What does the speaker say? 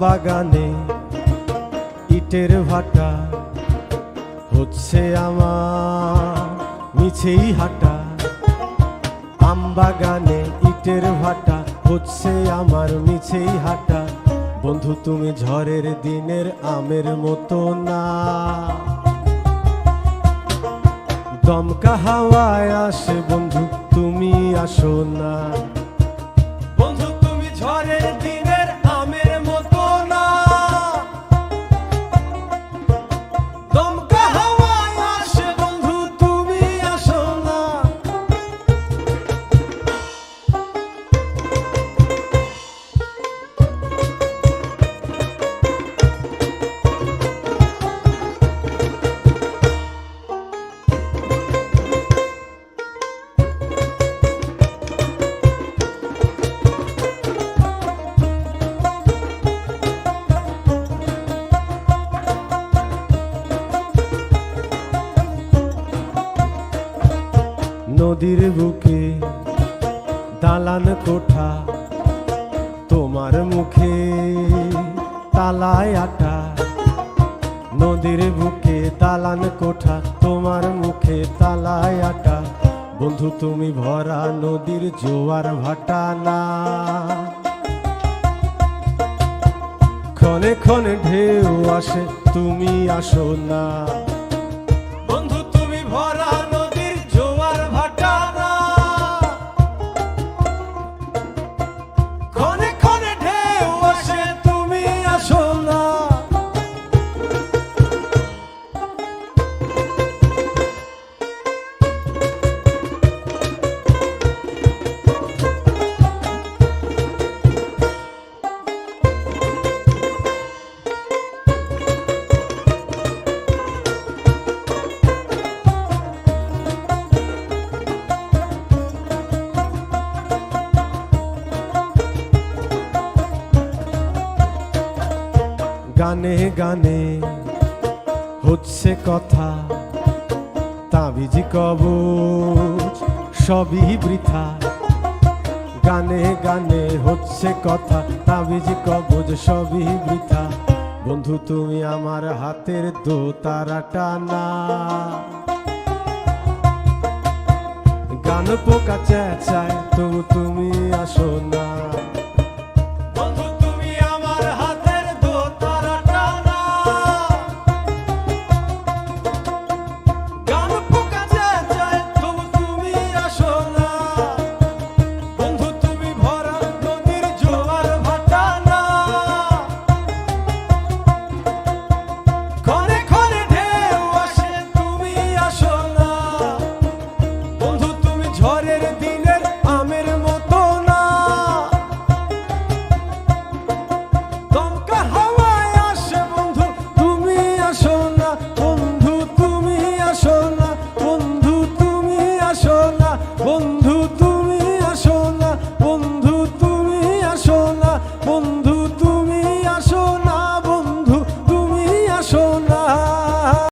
বাগানে ইটের ভাটা হচ্ছে আমার মিছেই হাঁটা। আম বাগানে ইটের ভাটা হচ্ছে আমার মিছেই হাঁটা। বন্ধু তুমি ঝড়ের দিনের আমের মতো না, দমকা হাওয়ায় আসে বন্ধু তুমি আসো না। বন্ধু তুমি ঝড়ের দিনের আমের মতো না, দমকা হাওয়ায় আসে বন্ধু তুমি আসো না। নদীর বুকে দালান কোঠা, তোমার মুখে তালায় আটা। নদীর বুকে দালান কোঠা, তোমার মুখে তালায় আটা। বন্ধু তুমি ভরা নদীর জোয়ার ভাটা না, ক্ষণে ক্ষণে ঢেউ আসে তুমি আসো না। বন্ধু তুমি ভরা নদীর জোয়ার ভাটা না, ক্ষণে ক্ষণে ঢেউ আসে তুমি আসো না। গানে গানে হচ্ছে কথা, তাবিজ কবচ সবই বৃথা। গানে গানে হচ্ছে কথা, তাবিজ কবচ সবই বৃথা। বন্ধু তুমি আমার হাতের দোতারাটা না, গান পোকা চেঁচায় তবু তুমি আসো না।